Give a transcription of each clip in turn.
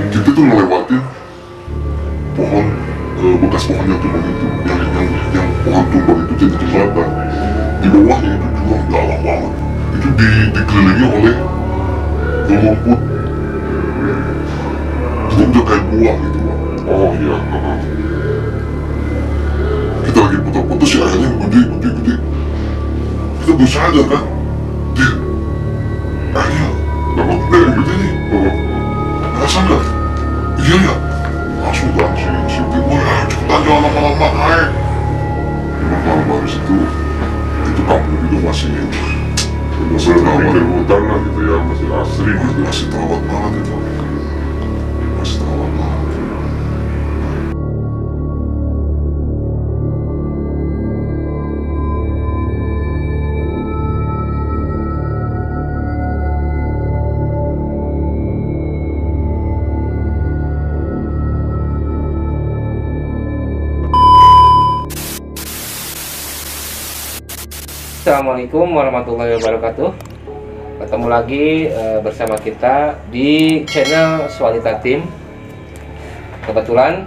kita tuh ngelewatin pohon, bekas pohon yang tumbang itu, yang pohon tumbang itu jadi jembatan. Di bawahnya itu jurang dalam banget. Itu dikelilingi oleh rumput, udah kayak buah gitu Bang. Oh iya. Kita lagi putar-putar si ayahnya gede. Kita belum sadar kan, dia ayahnya dapat gede nih, nggak sadar. Iya ya, langsung kan si wah cepetan jangan lama-lama naik. Lama-lama di situ, itu kampung itu masih di hutan lah gitu ya, masih asri gitu. masih terawat banget itu, masih terawat banget. Assalamualaikum warahmatullahi wabarakatuh. Ketemu lagi bersama kita di channel Swalita Team. Kebetulan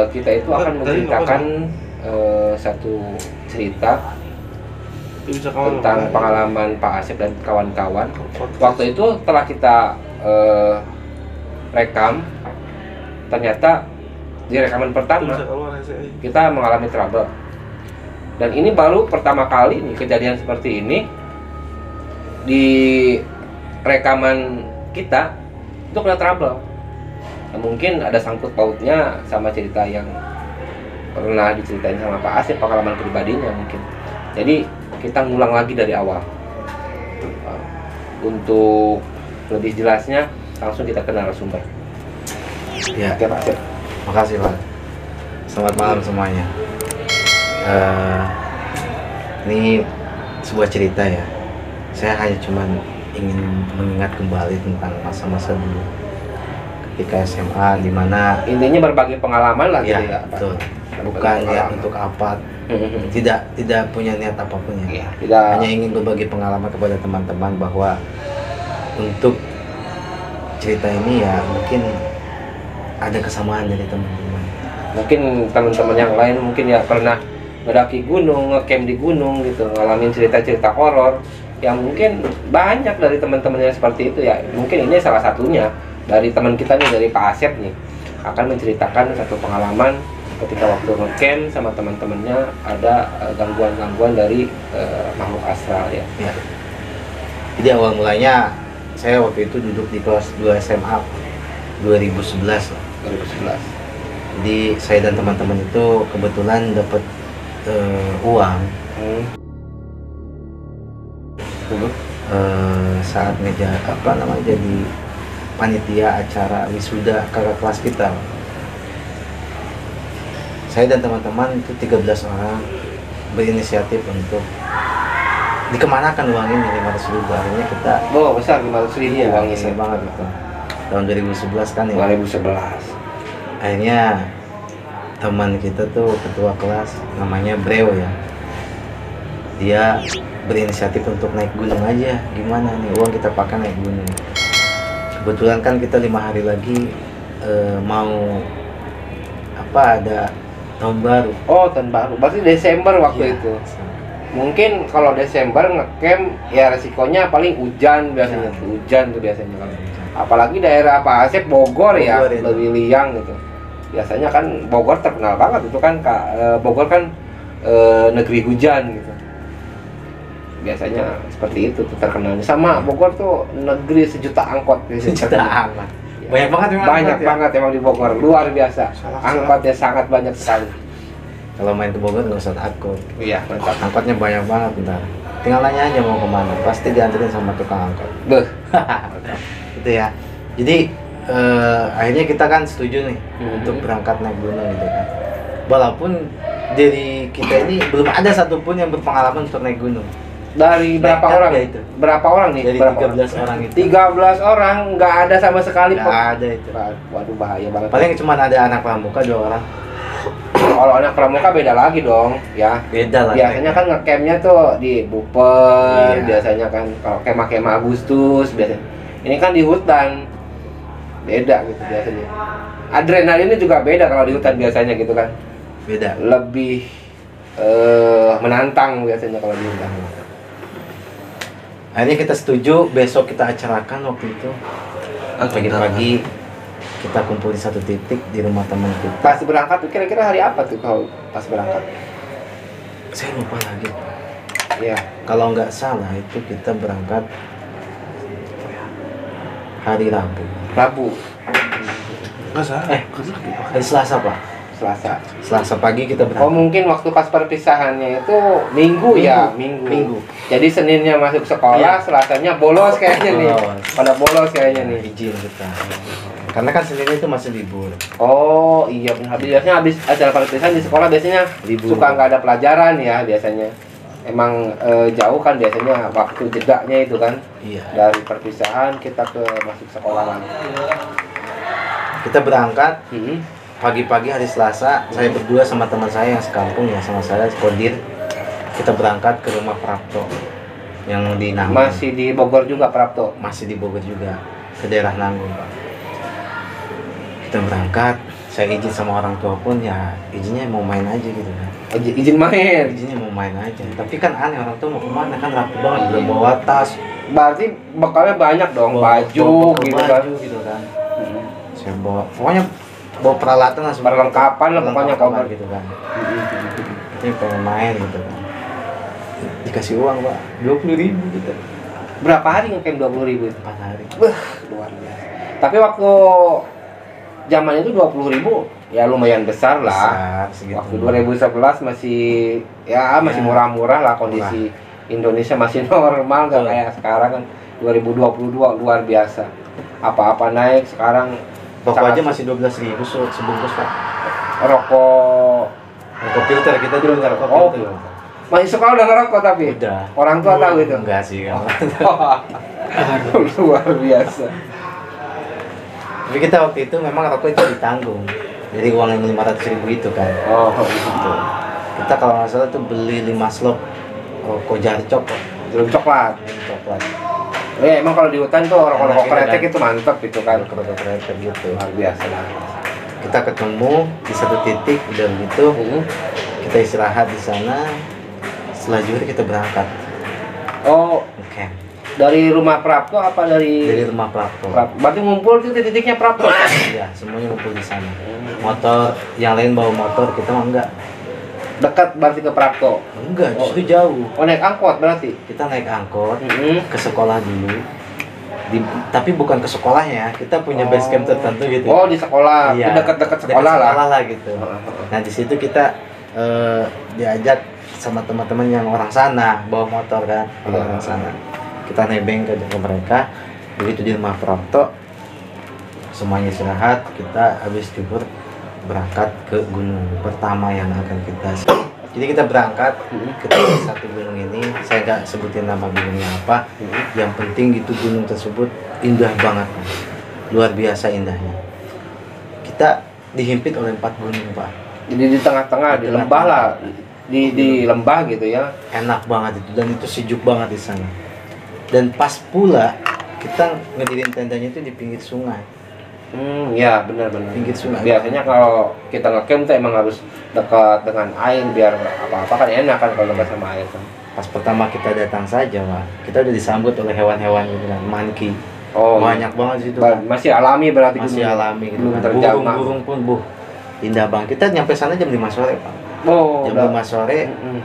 kita itu akan menceritakan satu cerita tentang pengalaman Pak Asep dan kawan-kawan. Waktu itu telah kita rekam, ternyata di rekaman pertama kita mengalami trouble. Dan ini baru pertama kali nih kejadian seperti ini di rekaman kita itu kena trouble. Nah, mungkin ada sangkut pautnya sama cerita yang pernah diceritain sama Pak Asep, pengalaman pribadinya mungkin. Jadi kita ngulang lagi dari awal. Untuk lebih jelasnya langsung kita ke narasumber. Ya, Oke Pak Asep. makasih Pak. Selamat malam semuanya. Ini sebuah cerita ya. Saya hanya cuman ingin mengingat kembali tentang masa-masa dulu ketika SMA, di mana Intinya berbagi pengalaman lah ya, gitu ya. betul. Bukan ya untuk apa, tidak punya niat apapun ya. Iya, tidak. Hanya ingin berbagi pengalaman kepada teman-teman bahwa untuk cerita ini ya mungkin ada kesamaan dari teman-teman. Mungkin teman-teman yang lain mungkin ya pernah mendaki gunung, ngecamp di gunung gitu, ngalamin cerita-cerita horor yang mungkin banyak dari teman-teman yang seperti itu ya. Mungkin ini salah satunya dari teman kita nih, dari Pak Asep nih, akan menceritakan satu pengalaman ketika waktu ngecamp sama teman-temannya ada gangguan-gangguan dari makhluk astral ya. Ya. Jadi awal mulanya saya waktu itu duduk di kelas 2 SMA 2011 lah. 2011. Jadi saya dan teman-teman itu kebetulan dapat uang saat jadi panitia acara wisuda kakak kelas kita. Saya dan teman-teman itu 13 orang berinisiatif untuk dikemanakan uang ini 500.000. Akhirnya kita Besar 500.000 iya, uang besar ini. banget gitu. Tahun 2011 kan ya. 2011. Akhirnya teman kita tuh ketua kelas namanya Breo ya, dia berinisiatif untuk naik gunung aja. Gimana nih, uang kita pakai naik gunung. Kebetulan kan kita 5 hari lagi mau ada tahun baru. Oh, tahun baru. Berarti Desember waktu Iya. itu. Mungkin kalau Desember ngecamp ya resikonya paling hujan biasanya. Ya. Hujan tuh biasanya kan. Apalagi daerah Pak Asep Bogor ya, Bogor itu. lebih liang gitu. Biasanya kan Bogor terkenal banget itu kan Bogor kan negeri hujan gitu. Biasanya seperti itu tuh terkenalnya. Sama Bogor tuh negeri sejuta angkot biasanya. Sejuta angkot. Ya. Banyak banget memang Banyak angkot ya. banget emang di Bogor, luar biasa. Angkotnya sangat banyak sekali. Kalau main ke Bogor nggak usah takut. Iya, mantap. Angkotnya banyak banget ntar. Tinggal nanya aja mau kemana, pasti dianterin sama tukang angkot. Beuh. Gitu ya. Jadi akhirnya kita kan setuju nih untuk Mhm. berangkat naik gunung gitu kan. Walaupun dari kita ini belum ada satupun yang berpengalaman untuk naik gunung. Dari berapa Nekat orang? nggak itu? Berapa orang nih? Dari Berapa 13 orang itu. 13 orang nggak ada sama sekali. Nggak ada itu. Waduh, bahaya banget. Paling cuma ada anak pramuka 2 orang. Kalau anak pramuka beda lagi dong, ya. Beda lah. Biasanya kan ngecampnya tuh di Buper, Iya. biasanya kan kalau kemah-kemah Agustus biasanya. Ini kan di hutan. beda gitu biasanya. Adrenalinnya juga beda kalau di hutan biasanya gitu kan. Beda. Lebih menantang biasanya kalau di hutan. Akhirnya kita setuju, besok kita acarakan waktu itu. Pagi-pagi kita kumpul di satu titik di rumah teman kita. Pas berangkat tuh kira-kira hari apa tuh kalau pas berangkat? Saya lupa lagi. Ya, Kalau nggak salah itu kita berangkat hari Rabu. Rabu, Hari Selasa Pak. Selasa. Selasa pagi kita Oh berangkat. mungkin waktu pas perpisahannya itu Minggu ya, Minggu. Jadi Seninnya masuk sekolah, Iya. Selasanya bolos kayaknya nih. Bolos. Pada bolos kayaknya nih. Izin kita. Karena kan Senin itu masih libur. Oh iya, biasanya habis acara perpisahan di sekolah biasanya Libur. suka nggak ada pelajaran ya biasanya. Emang jauh kan biasanya waktu jedanya itu kan Iya. dari perpisahan kita ke masuk sekolah lagi. Kita berangkat Hmm. pagi-pagi hari Selasa. Saya berdua sama teman saya yang sekampung ya sama saya Kodir. Kita berangkat ke rumah Prapto yang di Nanggung. Masih di Bogor juga Prapto. Masih di Bogor juga, ke daerah Nanggung Pak. Kita berangkat, saya izin sama orang tua pun ya izinnya mau main aja gitu kan. Izin main. Izinnya mau main aja. Tapi kan aneh, orang tua mau kemana, kan rapi banget, belum bawa tas, Berarti bekalnya banyak dong, baju bawa gitu baju kan. gitu kan. Saya bawa, pokoknya bawa peralatan lah, semua Perlengkapan lah pokoknya perlengkapan kamu. gitu kan. Ini pengen main gitu kan. Dikasih uang Pak, 20.000 gitu. Berapa hari ngecamp 20.000 itu? 4 hari. Luar biasa. Tapi waktu zaman itu 20.000 ya lumayan besar lah. Besar, segitu. Waktu 2011 masih masih Ya, murah-murah lah kondisi Indonesia masih normal nggak Betul. kayak sekarang kan 2022 luar biasa. Apa-apa naik sekarang. Rokok sangat- aja masih 12.000 sebungkus Pak. rokok Rokok filter, kita dulu nggak rokok Oh. filter. masih suka udah ngerokok tapi Udah. orang tua tahu itu. Enggak sih kan. Luar biasa. Tapi kita waktu itu memang rokok itu ditanggung. Jadi uang yang 500.000 itu kan. Oh, Gitu. Kita kalau nggak salah tuh beli 5 slop rokok jarcok kok. jeruk coklat. Coklat. Ya emang kalau di hutan tuh rokok-rokok Enak gitu kretek kan. itu mantep gitu kan. Rokok kretek gitu. Luar biasa lah. Kita ketemu di satu titik, udah gitu kita istirahat di sana. Setelah zuhur kita berangkat. Oh, Oke. dari rumah Prapto apa Dari dari rumah Prapto. Berarti ngumpul di titiknya Prapto. Iya, semuanya ngumpul di sana. Motor, yang lain bawa motor, kita mah enggak. Dekat berarti ke Prapto. Enggak, justru jauh. Oh, naik angkot berarti. Kita naik angkot Mm-mm. ke sekolah dulu. Tapi bukan ke sekolahnya, kita punya base camp tertentu gitu. Oh, di sekolah. Iya, Dekat-dekat sekolah lah. gitu. Nah di situ kita diajak sama teman-teman yang orang sana bawa motor kan, orang sana. Kita nebeng ke mereka. Begitu di rumah Prapto, semuanya istirahat. Kita habis zuhur berangkat ke gunung pertama yang akan kita. Jadi kita berangkat ke satu gunung ini. Saya nggak sebutin nama gunungnya apa. Yang penting itu gunung tersebut indah banget, luar biasa indahnya. Kita dihimpit oleh 4 gunung Pak. Jadi di tengah-tengah di lembah lah. Di lembah gitu ya. Enak banget itu, dan itu sejuk banget di sana. Dan pas pula kita ngedirin tendanya itu di pinggir sungai. Ya benar-benar. Pinggir sungai. Biasanya kalau kita ngecamp tuh emang harus dekat dengan air biar apa-apa kan enak kan kalau dekat sama air kan. Pas pertama kita datang saja Pak, kita udah disambut oleh hewan-hewan gitu kan, monkey. Oh, Banyak banget situ. Kan. masih alami berarti Masih gunung. alami gitu belum kan. terjamah. Burung-burung pun indah banget. Kita nyampe sana jam 5 sore Pak. Oh, Jam udah. 5 sore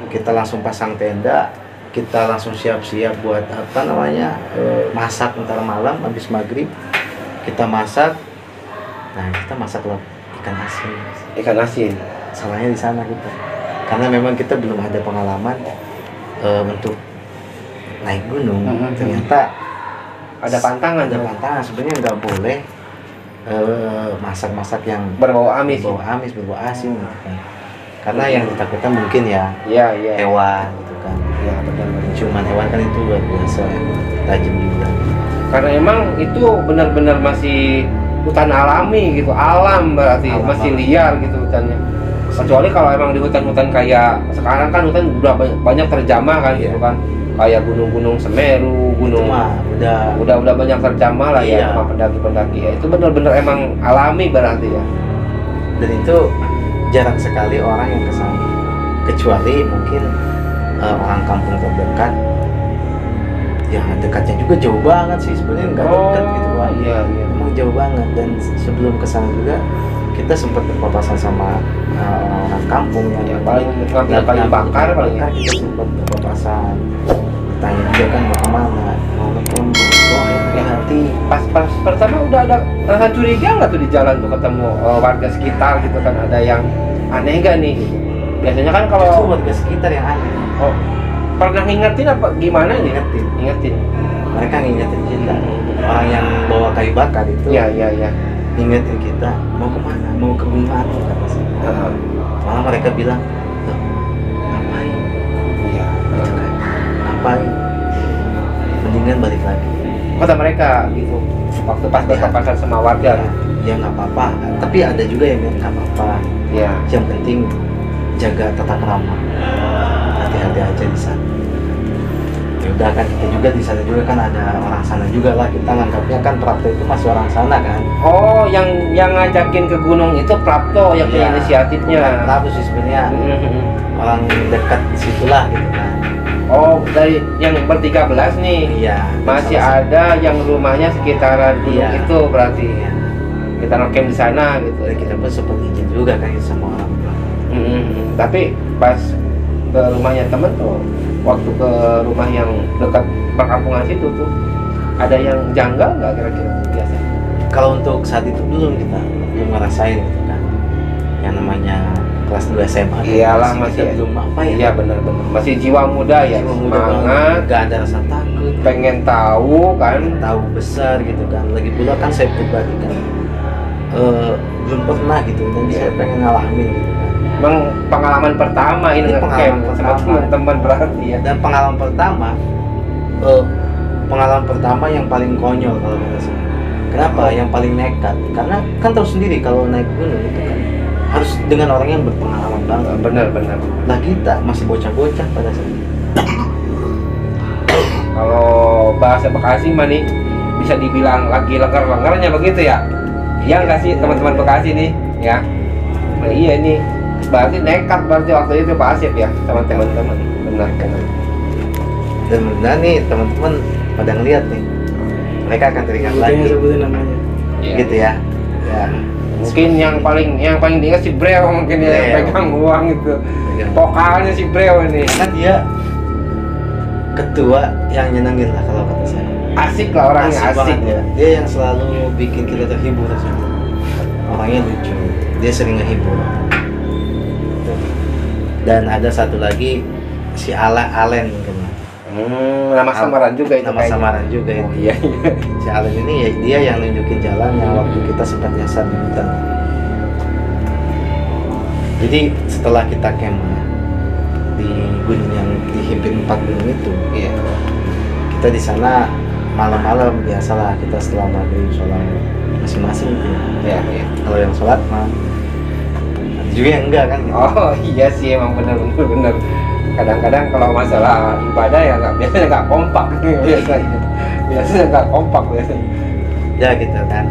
kita langsung pasang tenda, kita langsung siap-siap buat masak ntar malam habis maghrib. Kita masak. Nah, kita masak ikan asin. Ikan asin. Salahnya di sana kita. Karena memang kita belum ada pengalaman untuk naik gunung. Ternyata Ada pantangan. ada pantangan. Sebenarnya nggak boleh masak-masak yang Berbau amis. berbau amis, berbau asin gitu kan. Karena yang ditakutkan mungkin ya Iya, iya. hewan gitu kan. Iya, benar-benar. Cuman hewan kan itu luar biasa tajam juga. Karena emang itu benar-benar masih hutan alami gitu, alam berarti Alam masih banget. liar gitu hutannya. Kecuali kalau emang di hutan-hutan kayak sekarang kan hutan udah banyak terjamah kan Iya. gitu kan. kayak gunung-gunung Semeru, gunung udah banyak terjamah lah ya sama pendaki-pendaki ya. Itu benar-benar emang alami berarti ya. Dan itu jarang sekali orang yang kesana, kecuali mungkin orang kampung terdekat. Ya dekatnya juga jauh banget sih sebenarnya, nggak dekat gitu Pak. Iya. Emang jauh banget. Dan sebelum kesana juga kita sempat berpapasan sama orang kampung yang paling bakar paling ya. Kita sempat berpapasan, tanya juga kan mau kemana, mau ngelompok, hati. Pas pertama udah ada rasa curiga nggak tuh di jalan tuh ketemu warga sekitar gitu kan, ada yang aneh nggak nih? Biasanya kan kalau itu warga sekitar yang aneh. Oh, pernah ngingetin apa gimana nih? Ngingetin. Mereka ngingetin kita. Orang yang bawa kayu bakar itu. Iya. Ngingetin kita mau kemana, mau ke Gunung Agung kata saya. Malah mereka bilang, loh, ngapain? Iya. Ngapain? Mendingan balik lagi. Kata mereka gitu. Waktu pas berpapasan sama warga. Ya nggak apa-apa. Tapi ada juga yang bilang nggak apa-apa. Iya. Yang penting jaga tata krama. Hati-hati aja di sana. Ya udah kan kita juga di sana juga kan ada orang sana juga lah, kita nganggapnya kan Prapto itu masih orang sana kan. Oh, yang ngajakin ke gunung itu Prapto yang punya inisiatifnya. Prapto sih sebenarnya orang dekat situlah gitu kan. Oh, dari yang ber-13 nih. Iya. Masih ada yang rumahnya sekitaran gunung itu berarti. Iya. Kita ngecamp di sana gitu. Dan kita pun sempat izin juga kan sama orang tua. Tapi pas ke rumahnya temen tuh, waktu ke rumah yang dekat perkampungan situ tuh, ada yang janggal nggak kira-kira biasanya? Kalau untuk saat itu belum ngerasain gitu kan, yang namanya kelas 2 SMA. Iyalah masih belum apa ya? Iya benar-benar masih jiwa muda ya, semangat, nggak ada rasa takut, pengen tahu kan, tahu besar gitu kan. Lagi pula kan saya pribadi kan belum pernah gitu, dan saya pengen ngalamin gitu kan. Emang pengalaman pertama ini ngecamp sama teman-teman berarti ya. Dan pengalaman pertama yang paling konyol kalau kata saya. Kenapa? Yang paling nekat. Karena kan tahu sendiri kalau naik gunung itu kan harus dengan orang yang berpengalaman banget. Benar. Lah kita masih bocah-bocah pada saat itu. Kalau bahasa Bekasi mah nih bisa dibilang lagi lengger-lengernya begitu ya. Iya nggak sih teman-teman Bekasi nih ya? Nah, iya nih. Berarti nekat berarti waktu itu Pak Asif ya sama teman-teman. Benar. Dan benar nih teman-teman pada ngeliat nih, mereka akan teringat lagi. Sebutin namanya. Gitu ya. Ya. Mungkin yang paling diingat si Breo mungkin ya yang pegang uang itu. Vokalnya si Breo ini. Karena dia ketua yang nyenengin lah kalau kata saya. Asik lah orangnya, asik. Banget, ya. Dia yang selalu bikin kita terhibur rasanya. Orangnya lucu. Dia sering ngehibur. Dan ada satu lagi si Alen mungkin. Nama samaran juga itu. Nama samaran juga itu. Iya. Si Alen ini ya dia yang nunjukin jalan yang waktu kita sempat nyasar di hutan. Jadi setelah kita kemah di gunung yang dihimpit 4 gunung itu, Iya. kita di sana malam-malam biasalah kita setelah maghrib sholat masing-masing gitu. Iya. Kalau yang sholat mah ada juga yang enggak kan gitu. Oh iya sih emang benar. Kadang-kadang kalau masalah ibadah ya biasanya nggak kompak biasanya nggak kompak biasanya. Ya gitu kan.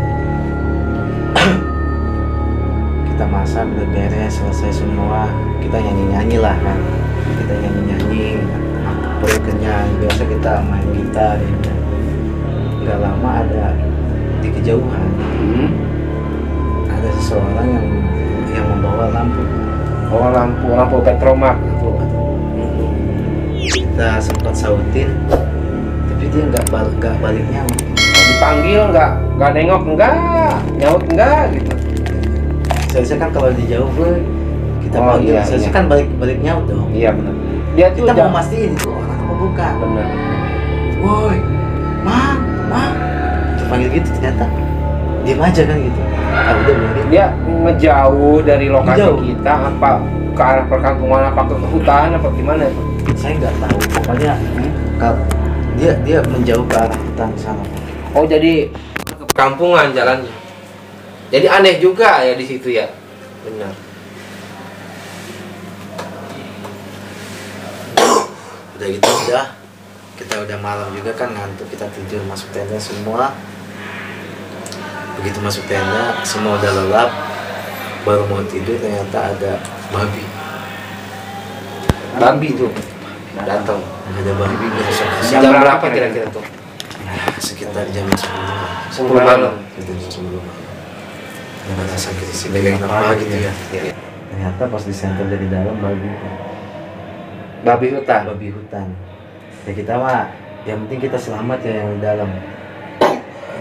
Kita masak udah beres, selesai semua, kita nyanyi-nyanyi lah kan. Kita nyanyi-nyanyi, perut kenyang, biasa kita main gitar ya. Nggak lama ada di kejauhan ada seseorang yang membawa lampu. Oh lampu petromak itu. Kita sempat sautin, tapi dia nggak balik nyaut. Dipanggil nggak nengok nyaut enggak gitu. Seharusnya kan kalau di jauh kita Oh, panggil, iya, seharusnya iya. kan balik nyaut dong. Iya benar. Dia tuh Kita mau mastiin itu orang apa bukan. benar. Woi, mang, panggil gitu ternyata diam aja kan gitu. Ah udah biarin. Dia ngejauh dari lokasi Ngejauh. kita apa ke arah perkampungan apa ke hutan apa gimana Pak? Saya nggak tahu, pokoknya kalau dia menjauh ke arah hutan sana. Oh jadi ke perkampungan jalannya. Jadi aneh juga ya di situ ya. Benar. Udah gitu udah kita udah malam juga kan, ngantuk, kita tidur masuk tenda semua. Begitu masuk tenda semua udah lelap, baru mau tidur ternyata ada babi tuh datang. Ada babi berusak. Jam berapa kira-kira tuh? Sekitar jam 10 malam. Sebelum dengan rasa krisis pegang apa gitu ya. Ternyata pas disentuh dari dalam Babi hutan. Ya kita mah yang penting kita selamat ya yang di dalam,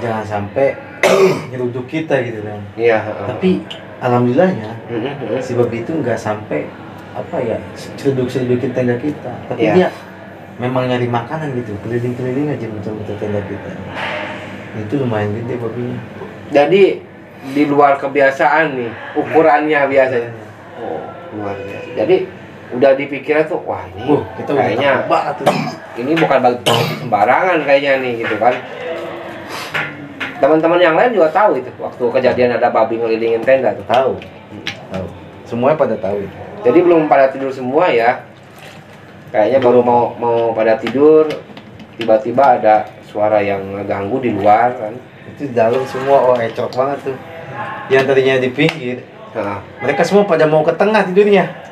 jangan sampai nyeruduk kita gitu kan. Iya. Tapi alhamdulillahnya si babi itu nggak sampai cerudukin tenda kita, tapi Iya. dia memang nyari makanan gitu, keliling-keliling aja betul-betul tenda kita. Itu lumayan gede babinya. Jadi di luar kebiasaan nih ukurannya biasanya. Oh, luar biasa. Jadi udah dipikirnya tuh, wah ini Kita udah kayaknya takut banget tuh. ini bukan babi sembarangan kayaknya nih gitu kan. Teman-teman yang lain juga tahu itu waktu kejadian ada babi ngelilingin tenda tuh. Tahu. Semuanya pada tahu. Jadi belum pada tidur semua ya. Kayaknya baru mau pada tidur, tiba-tiba ada suara yang ganggu di luar kan. Itu di dalam semua ecok banget tuh. Yang tadinya di pinggir, Nah, mereka semua pada mau ke tengah tidurnya.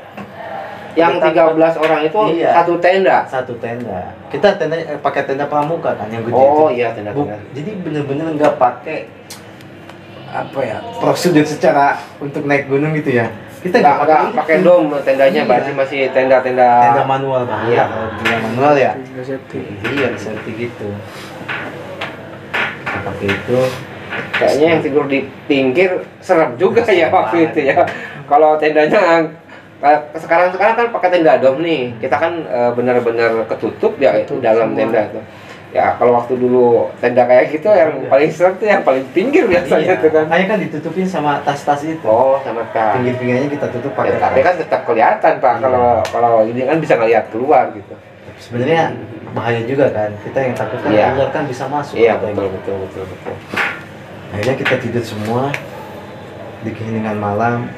yang 13 orang itu Iya. satu tenda. Satu tenda. Kita tenda pakai tenda pramuka kan yang gede. Oh itu. iya, tenda-tenda. Jadi bener-bener nggak pakai prosedur secara untuk naik gunung gitu ya. Kita Nggak pakai dom tendanya, Iya. berarti masih tenda-tenda. tenda manual bang. Iya. Kalau bilang manual ya. Iya seperti gitu. Kita pakai itu. Kayaknya yang tidur di pinggir serem juga ya waktu itu ya. Kalau tendanya sekarang kan pakai tenda dom nih. Kita kan benar-benar ketutup ya di dalam semua. tenda itu. Ya kalau waktu dulu tenda kayak gitu yang paling serem tuh yang paling pinggir biasanya tuh kan. Makanya kan ditutupin sama tas-tas itu. Oh, sama tas. Pinggir-pinggirnya kita tutup Ya, pakai tapi tas. kan tetap kelihatan Pak. Iya. Kalau ini kan bisa ngelihat keluar gitu. Sebenarnya bahaya juga kan. Kita yang takut kan Iya. ular kan bisa masuk. Iya, katanya. betul. Akhirnya kita tidur semua di keheningan malam.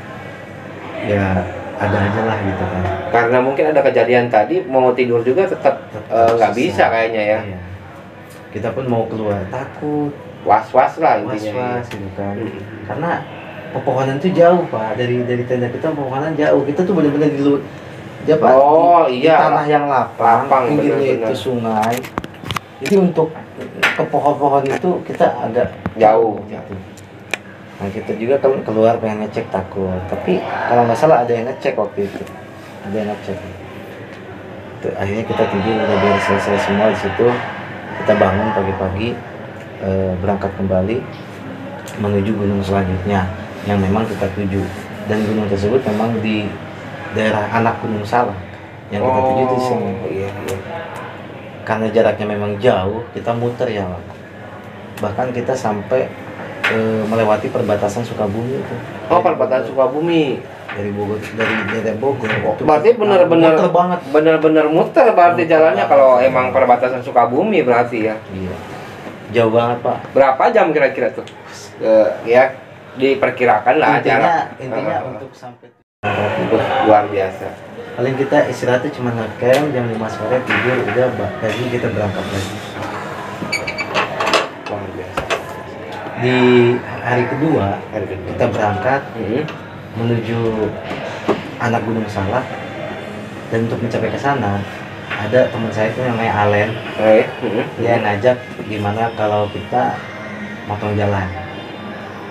Ya ada aja lah gitu kan. Karena mungkin ada kejadian tadi mau tidur juga tetap nggak susah. bisa kayaknya ya. Iya. Kita pun mau keluar takut, Was-was lah intinya. was-was gitu kan. Hmm. Karena pepohonan itu jauh pak dari tenda kita, pepohonan jauh. Kita tuh benar-benar di luar. Oh, di iya. tanah yang lapang, Lapang, pinggirnya benar-benar. itu sungai. Jadi untuk ke pohon-pohon itu kita agak Jauh. gitu. Nah kita juga kalau keluar pengen ngecek takut, tapi kalau nggak salah ada yang ngecek waktu itu, ada yang ngecek. Tuh, akhirnya kita tidur udah beres selesai semua di situ. Kita bangun pagi-pagi, berangkat kembali menuju gunung selanjutnya yang memang kita tuju, dan gunung tersebut memang di daerah anak Gunung Salak yang kita tuju di sini. Iya. Karena jaraknya memang jauh, kita muter ya Pak. Bahkan kita sampai melewati perbatasan Sukabumi itu. Oh, perbatasan Sukabumi. Dari Bogor, dari daerah Bogor. Itu Berarti benar-benar muter banget. Benar-benar muter berarti Muter jalannya banget. kalau emang perbatasan Sukabumi berarti ya. Iya. Jauh banget Pak. Berapa jam kira-kira tuh? Ya diperkirakan lah Intinya jarak. untuk sampai Luar biasa. paling kita istirahatnya cuma ngecamp jam 5 sore, tidur udah pagi kita berangkat lagi. Luar biasa. Di hari kedua Hari kedua. kita berangkat Hmm. menuju anak Gunung Salak, dan untuk mencapai ke sana ada teman saya itu yang namanya Alen. Dia ngajak gimana kalau kita motong jalan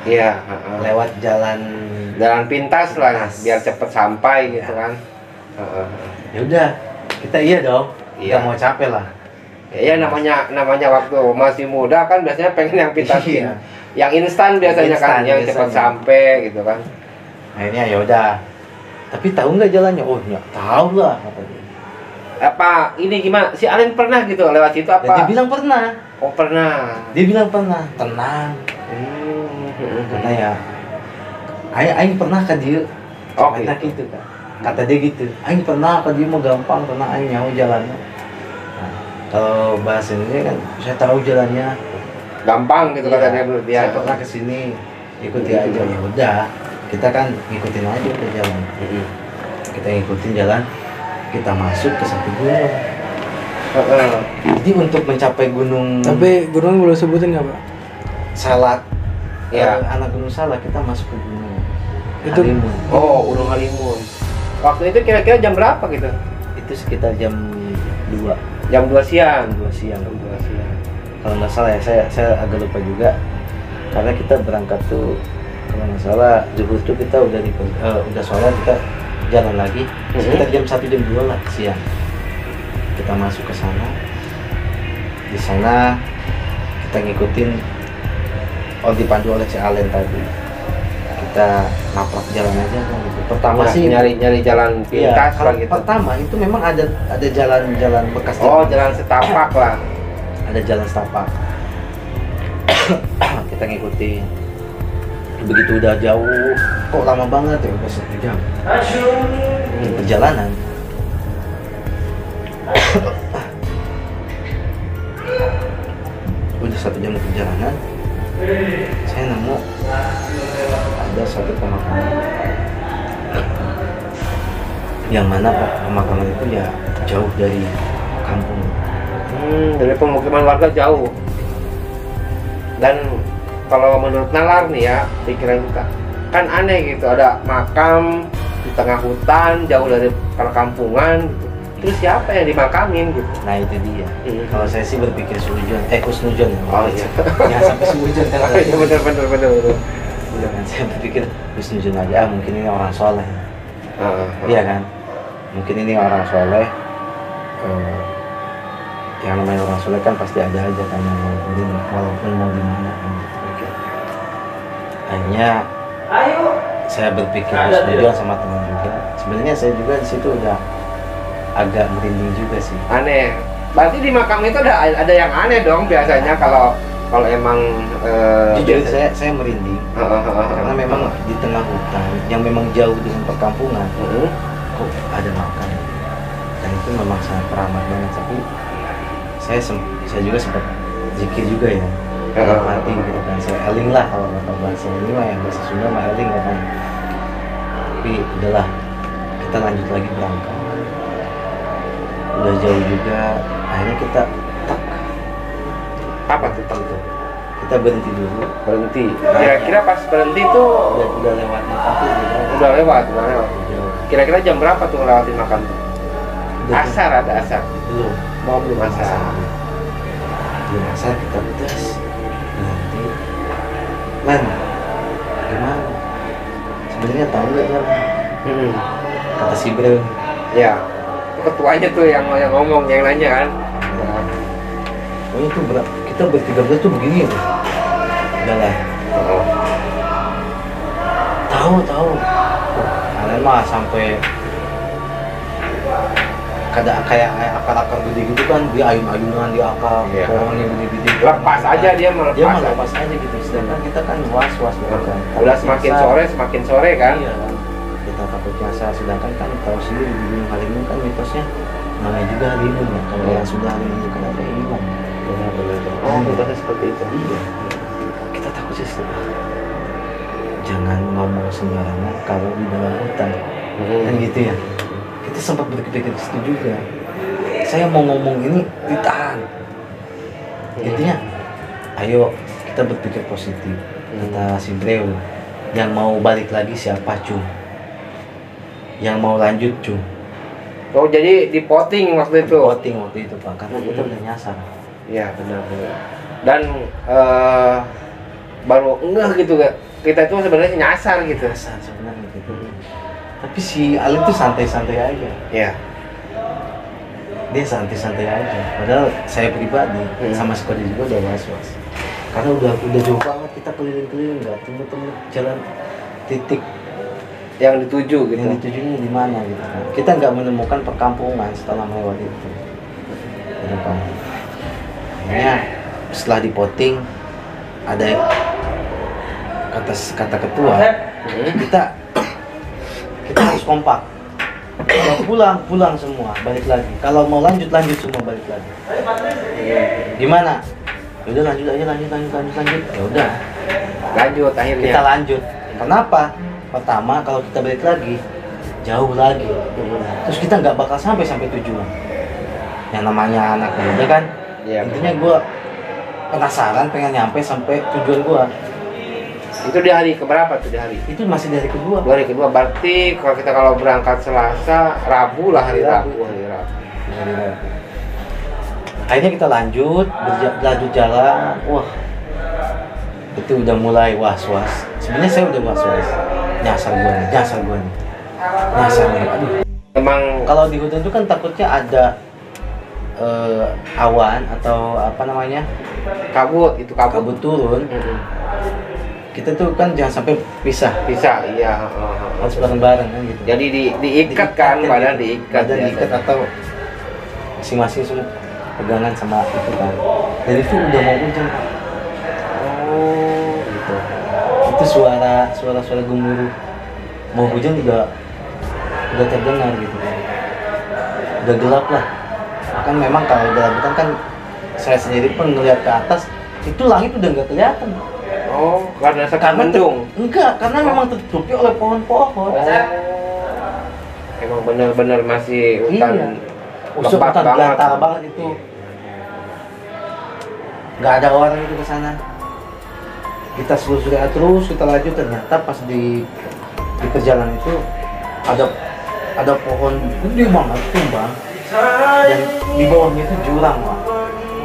Iya. lewat jalan. Jalan pintas lah, Pintas. biar cepet sampai gitu kan. Ya udah kita iya dong, Iya. kita mau capek lah. Ya namanya waktu masih muda kan biasanya pengen yang pintas, Iya. yang instan biasanya kan, Instan yang cepat biasanya. sampai gitu kan. Akhirnya ya udah, tapi tahu nggak jalannya? Oh nggak tahu lah kata dia. Apa ini gimana? Si Alen pernah gitu lewat situ Dan dia apa? bilang pernah, Oh pernah. dia bilang pernah, tenang. Kata ya, aing pernah ke dia. Oh, Kata gitu. gitu kan. Kata dia gitu, aing pernah ke dia mau gampang, tenang aing nyawa jalannya. Nah, kalau bahasa ini kan saya tahu jalannya. Gampang gitu kata dia menurut dia. Saya pernah ke sini, ikuti aja. Ya udah, kita kan ngikutin aja udah jalan. Kita ngikutin jalan, kita masuk ke satu gunung. Jadi untuk mencapai gunung Tapi gunung boleh sebutin nggak Pak? Salak, Ya. anak gunung Salak kita masuk ke gunung Itu- Halimun. Oh, Gunung Halimun. Waktu itu kira-kira jam berapa gitu? Itu sekitar jam 2 Jam 2 siang. 2 siang. Jam 2 siang. Kalau nggak salah ya, saya agak lupa juga. Karena kita berangkat tuh kalau nggak salah zuhur tuh kita udah sholat, kita jalan lagi sekitar jam 1 jam 2 lah siang. Kita masuk ke sana. Di sana kita ngikutin dipandu oleh si Alen tadi. Kita naprak jalan aja kan gitu. Pertama Nah, sih nyari jalan iya, pintas kalau lah gitu. pertama itu memang ada jalan-jalan bekas Oh, jalan setapak lah. ada jalan setapak. Kita ngikutin. Begitu udah jauh, kok lama banget ya, udah 1 jam di perjalanan. Udah 1 jam di perjalanan, saya nemu ada satu pemakaman yang mana pemakaman itu ya jauh dari kampung. Dari pemukiman warga jauh. Dan kalau menurut nalar nih ya, pikiran kita kan aneh gitu, ada makam di tengah hutan jauh dari perkampungan gitu. Terus siapa yang dimakamin gitu? Nah itu dia. Hmm. Kalau saya sih berpikir husnujon ya. Oh iya. Jangan sampai suujon kan. Oh iya, bener. Jangan, saya berpikir husnujon aja. Mungkin ini orang soleh. Iya kan? Mungkin ini orang soleh. Yang namanya orang soleh kan pasti ada aja kan yang mau bunuh, walaupun mau di mana kan. Akhirnya saya berpikir husnujon sama teman juga. Sebenarnya saya juga di situ udah agak merinding juga sih. Aneh. Berarti di makam itu ada yang aneh dong biasanya kalau emang Jujur biasa- saya merinding karena memang di tengah hutan yang memang jauh dengan perkampungan kok ada makam, dan itu memang sangat keramat banget. Tapi saya juga sempat zikir juga ya, dalam hati gitu kan. Saya eling lah, kalau kata bahasa ini mah yang bahasa Sunda mah eling ya kan. Tapi udahlah, kita lanjut lagi berangkat. Udah jauh juga, akhirnya kita apa tuh gitu. Kita berhenti dulu. berhenti. Kira-kira pas berhenti tuh Udah lewat makam tuh udah lewat. jauh. Kira-kira jam berapa tuh ngelewatin makam tuh? Udah Asar, ada asar. belum Mau belum asar. belum asar kita udas nanti Lan gimana sebenarnya tahu nggak ya Lan? Kata si Bro. Ya. Ketuanya tuh yang ngomong, yang nanya kan. Oh itu kita ber-13 tuh begini loh. Udah lah, tahu kalian mah sampai kayak akar-akar gede gitu kan, dia ayun-ayunan di akar, Iya. pohonnya gede-gede. Lepas aja dia melepas. Dia mah lepas aja gitu. Sedangkan kita kan was-was gitu kan. Udah semakin sore kan. Iya kan. Kita takut nyasar, sedangkan kan tahu sendiri di Gunung Halimun kan mitosnya namanya juga Halimun ya. Kalau yang sudah Halimun itu kan ada iman. Benar-benar. Oh, mitosnya seperti itu. Iya. Kita takut sih jangan ngomong sembarangan kalau di dalam hutan. Kan gitu ya. Kita sempat berpikir ke situ juga. Saya mau ngomong ini ditahan. Intinya, ayo kita berpikir positif. Kata si Breu, yang mau balik lagi siapa Cung? Yang mau lanjut Cung? Oh, jadi di voting waktu itu. Voting waktu itu Pak, karena kita udah nyasar. Iya, benar. Dan baru enggak gitu gak? Kita itu sebenarnya nyasar gitu. Nyasar sebenarnya gitu. Tapi si Ali tuh santai-santai aja. Iya. Dia santai-santai aja. Padahal saya pribadi sama sekolah juga udah was-was. Karena udah jauh banget kita keliling-keliling, nggak temu jalan titik Yang dituju gitu. yang ditujunya di mana gitu kan. Kita nggak menemukan perkampungan setelah melewati itu. Gitu kan. Akhirnya setelah dipotting ada kata ketua, kita harus kompak. Kalau pulang semua, balik lagi. Kalau mau lanjut semua, balik lagi. Gimana? Ya udah lanjut. Ya udah. Lanjut akhirnya. Kita lanjut. Kenapa? Pertama, kalau kita balik lagi, jauh lagi. Terus kita nggak bakal sampai tujuan. yang namanya anak muda kan. Iya. Intinya gue penasaran pengen nyampe sampai tujuan gue. Itu di hari keberapa tuh di hari? Itu masih dari kedua. Hari kedua berarti kalau berangkat Selasa, Rabu lah hari Rabu. Akhirnya kita lanjut jalan. Wah, itu udah mulai was-was. Sebenarnya saya udah was-was. Nyasar gue nih. Nyasar nih. Aduh. Emang Kalau di hutan itu kan takutnya ada awan atau apa namanya kabut kabut turun. Kita tuh kan jangan sampai pisah. Bisa, iya. Harus bareng-bareng kan gitu. Jadi diikat kan, badan diikat. Badan diikat atau masing-masing semua pegangan sama itu kan. Dan itu udah mau hujan Pak. Oh, gitu. Itu suara gemuruh mau hujan juga udah terdengar gitu kan. Udah gelap lah. Kan memang kalau gelap hutan kan saya sendiri pun ngeliat ke atas itu langit udah nggak kelihatan. Oh, karena mendung. Enggak, karena memang tertutupi oleh pohon-pohon. Emang bener-bener masih hutan. Iya. Usuk hutan belantara banget itu. Nggak ada orang itu ke sana. Kita selusuri terus, kita lanjut, ternyata pas di perjalanan itu ada pohon gede banget tumbang dan di bawahnya itu jurang, Pak.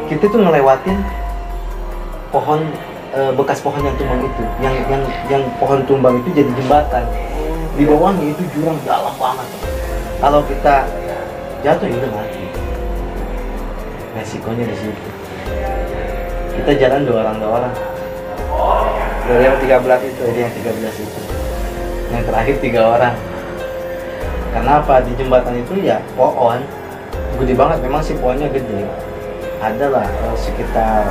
Kita tuh ngelewatin pohon bekas pohon yang tumbang itu, yang pohon tumbang itu jadi jembatan. Di bawahnya itu jurang dalam banget. Kalau kita jatuh ya udah mati. Resikonya di situ. Kita jalan dua orang. Dari yang 13 itu. Jadi yang 13 itu. Yang terakhir 3 orang. Kenapa? Di jembatan itu ya pohon gede banget, memang sih pohonnya gede. Ada lah sekitar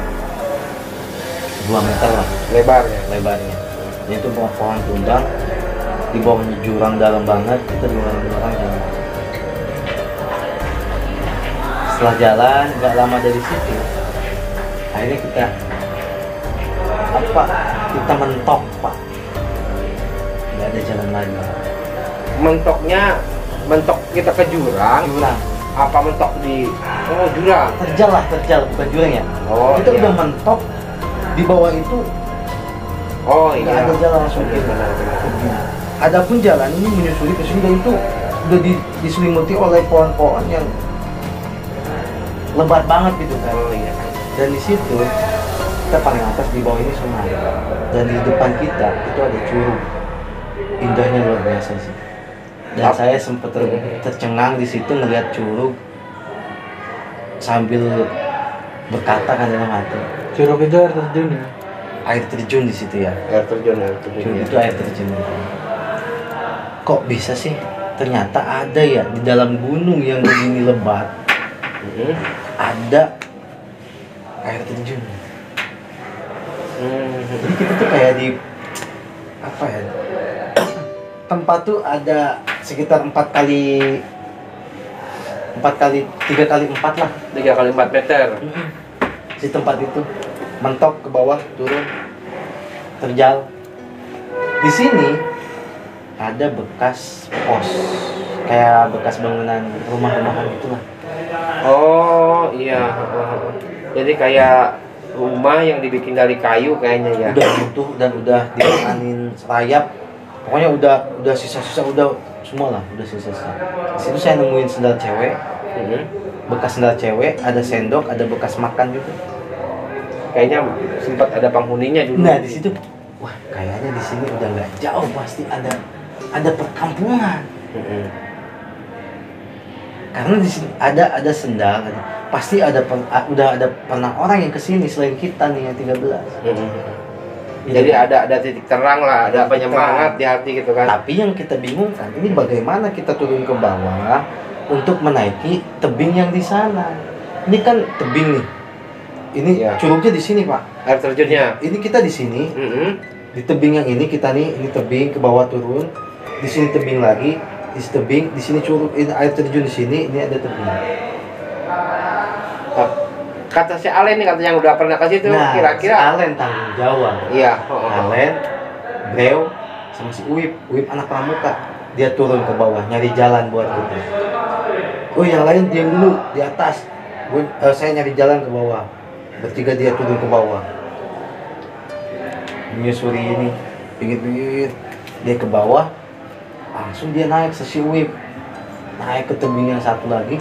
2 meter lah lebarnya. Itu pohon tumbang, di bawahnya jurang dalam banget. Kita dua orang jalan. Setelah jalan nggak lama dari situ, akhirnya kita mentok, Pak. Nggak ada jalan lagi. Mentok kita ke jurang. Apa mentok di jurang? Terjal bukan jurang ya. Kita iya. udah mentok di bawah itu. Nggak ada jalan langsung ke. Adapun jalan ini menyusuri ke sini dan itu udah diselimuti oleh pohon-pohon yang lebat banget gitu kan. Dan di situ kita paling atas, di bawah ini sungai. Dan di depan kita itu ada curug. Indahnya luar biasa sih. Dan saya sempat tercengang di situ ngelihat curug sambil berkata kan dalam hati. Curug itu air terjun ya? Air terjun di situ ya. Air terjun. Curug itu air terjun. Kok bisa sih? Ternyata ada ya di dalam gunung yang begini lebat. Ada air terjun. Jadi kita tuh kayak di apa ya? Tempat tuh ada sekitar 3 kali 4 lah. 3 kali 4 meter. Di tempat itu mentok ke bawah, turun, terjal. Di sini ada bekas pos, kayak bekas bangunan rumah-rumahan gitulah. Oh iya. Jadi kayak rumah yang dibikin dari kayu kayaknya ya. Udah runtuh dan udah dipanin serayap. Pokoknya udah sisa-sisa, udah semua lah, udah sisa-sisa. Di situ saya nemuin sendal cewek, bekas sendal cewek, ada sendok, ada bekas makan gitu. Kayaknya sempat ada penghuninya dulu. Nah di situ, wah kayaknya di sini udah nggak jauh, pasti ada perkampungan. Karena di sini ada sendal, pasti udah ada pernah orang yang kesini selain kita nih yang 13. Jadi ada titik terang lah, ada penyemangat di hati gitu kan. Tapi yang kita bingungkan ini bagaimana kita turun ke bawah untuk menaiki tebing yang di sana. Ini kan tebing nih. Ini ya. Curugnya di sini, Pak. Air terjunnya. Ini kita di sini. Di tebing yang ini kita nih, ini tebing ke bawah turun. Di sini tebing lagi, di tebing, di sini curug, ini air terjun di sini, ini ada tebing. Kata si Alen nih, kata yang udah pernah ke situ, Nah, kira-kira si Alen tanggung jawab. Iya. Alen, Breo, sama si Uip anak pramuka. Dia turun ke bawah nyari jalan buat kita. Oh yang lain diam dulu di atas. Saya nyari jalan ke bawah, bertiga dia turun ke bawah, menyusuri ini pinggir-pinggir, dia ke bawah, langsung dia naik sesiwip, naik ke tebing yang satu lagi.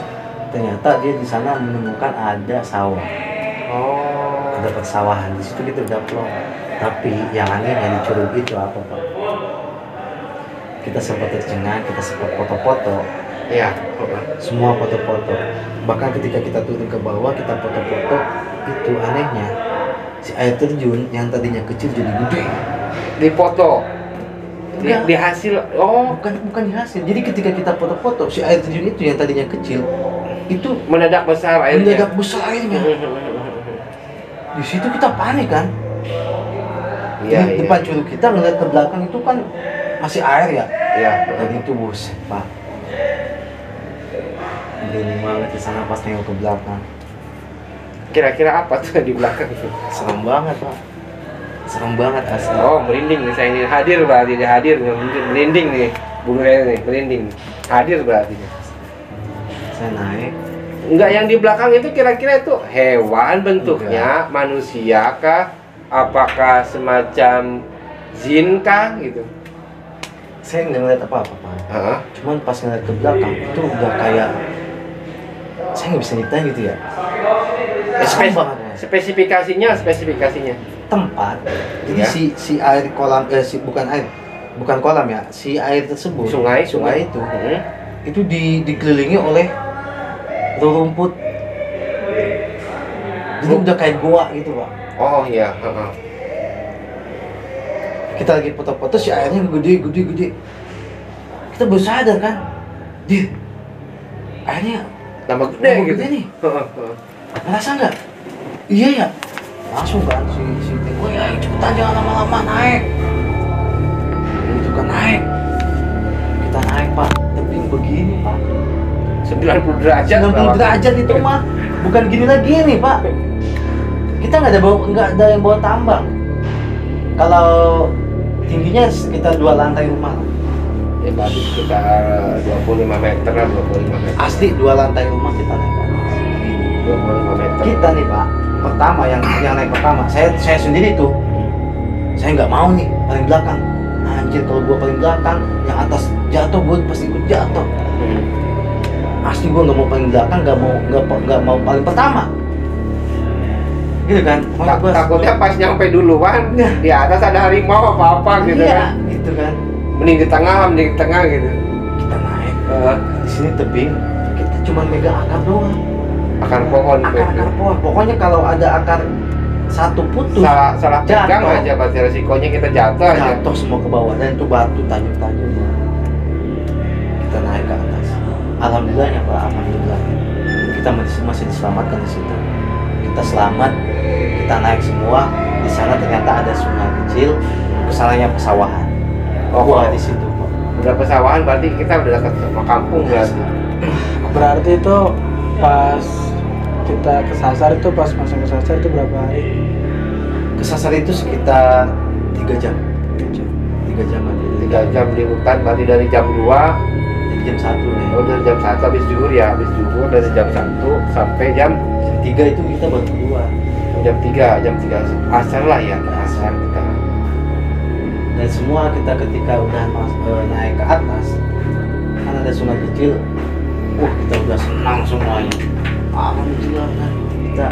Ternyata dia di sana menemukan ada sawah. Oh. Ada persawahan, di situ kita udah plong. Tapi yang aneh yang dicurug itu apa, Pak? Kita sempat tercengang, kita sempat foto-foto. Iya. Semua foto-foto. Bahkan ketika kita turun ke bawah, kita foto-foto, itu anehnya si air terjun yang tadinya kecil jadi gede. Di foto. Enggak. Di hasil. Oh, Bukan di hasil. Jadi ketika kita foto-foto, si air terjun itu yang tadinya kecil, itu mendadak besar airnya. mendadak besar airnya. Di situ kita panik kan? Iya, Di iya. depan curug kita ngeliat ke belakang itu kan masih air ya. Iya. Dan itu buset, Pak. Merinding banget di sana pas nengok ke belakang. Kira-kira apa tuh di belakang itu? Serem banget, Pak. Serem banget asli. Oh, merinding nih saya ini. Hadir berarti dia hadir. Merinding nih. Bung Rene nih, merinding. Hadir berarti. Saya naik. Enggak, yang di belakang itu kira-kira itu hewan bentuknya, manusia kah? Apakah semacam jin kah gitu? Saya nggak ngeliat apa-apa, Pak. Hah? Cuman pas ngeliat ke belakang itu udah kayak, saya nggak bisa nyeritain gitu ya. Serem banget ya. Spesifikasinya. Tempat. Jadi Ya. si air kolam, bukan kolam ya. Si air tersebut, sungai itu, itu dikelilingi oleh rumput. Jadi udah kayak goa gitu, Pak. Oh iya. Heeh. Kita lagi foto-foto, si airnya gede. Kita baru sadar kan, dia airnya Tambah gede tambah gitu. gede nih. Heeh, heeh. Ngerasa nggak? Iya ya. Langsung kan si Tenggo, ya cepetan jangan lama-lama naik. Itu kan naik. Kita naik, Pak. Tebing begini, Pak. 90 derajat. 90 derajat itu mah. Bukan gini lagi nih, Pak. Kita nggak ada yang bawa tambang. Kalau tingginya sekitar 2 lantai rumah. Ya berarti sekitar 25 meter lah, 25 meter. Asli 2 lantai rumah kita naik kan. 25 meter. Kita nih, Pak, pertama yang naik pertama, saya sendiri tuh, saya nggak mau nih paling belakang. Anjir, kalau gua paling belakang, yang atas jatuh, gua pasti ikut jatuh. Asli gua nggak mau paling belakang, nggak mau paling pertama. Gitu kan? Takutnya pas nyampe duluan, Iya. di atas ada harimau apa gitu iya, kan. gitu kan. Mending di tengah gitu. Kita naik Heeh. di sini tebing, kita cuma megang akar doang. Akar pohon. Akar pohon. Pokoknya kalau ada akar satu putus, Salah pegang jatuh. aja, berarti resikonya kita jatuh aja. jatuh semua ke bawah, dan itu batu tajam-tajam. Kita naik ke atas. Alhamdulillahnya, Pak, alhamdulillah. Kita masih diselamatkan di situ. Kita selamat, kita naik semua. Di sana ternyata ada sungai kecil, kesananya pesawahan. Oh, Wah, di situ, Pak. udah pesawahan berarti kita udah dekat sama kampung berarti. Berarti itu pas kita kesasar itu, pas masa kesasar itu berapa hari? Kesasar itu sekitar 3 jam. 3 jam aja. 3 jam di hutan, berarti dari jam 2. Jadi jam 1 ya. Oh, dari jam 1 habis zuhur ya, habis zuhur dari jam 1 sampai jam Jam 3 itu kita baru keluar. jam 3 asar lah ya, asar kita. Dan semua kita ketika udah naik ke atas, kan ada sungai kecil. Kita udah senang semuanya. Alhamdulillah kan kita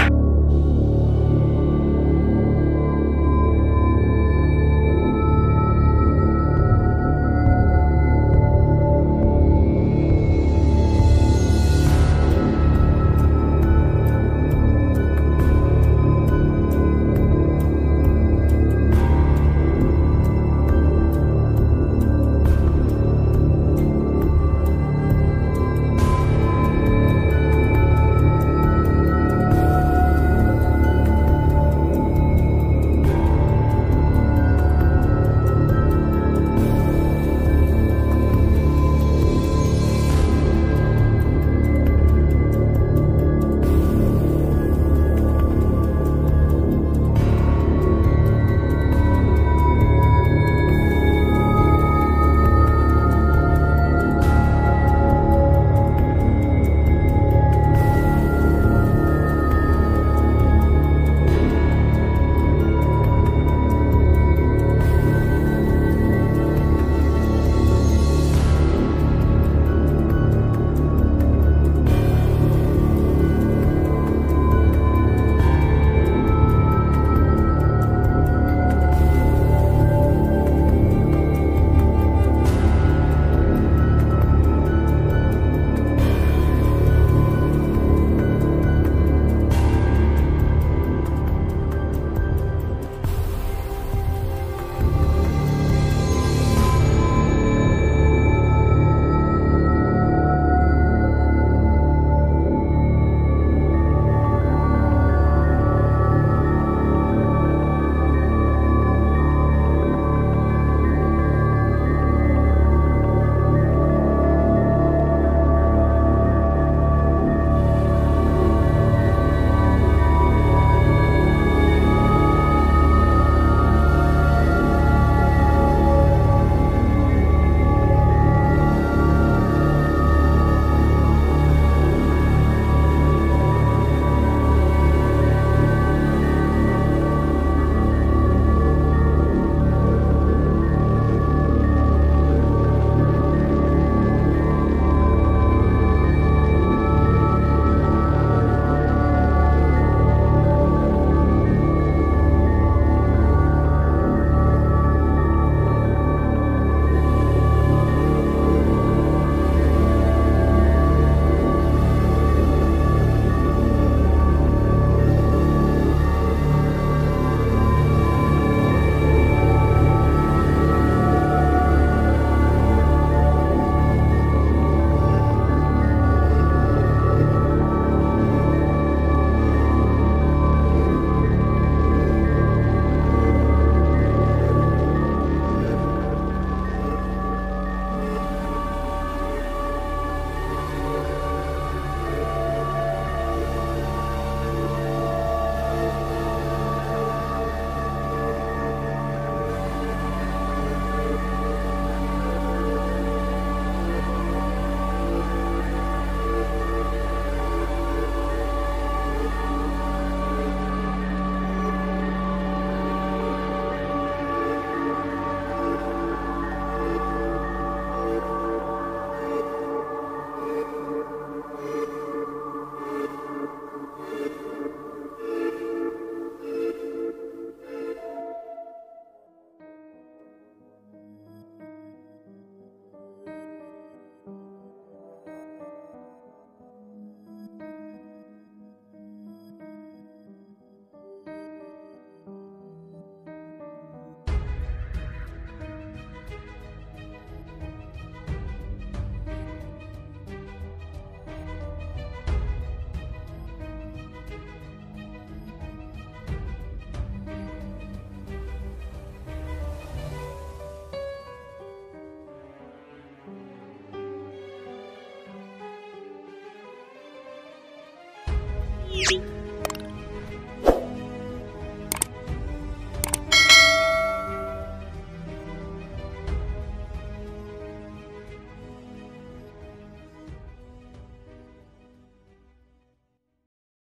Bye.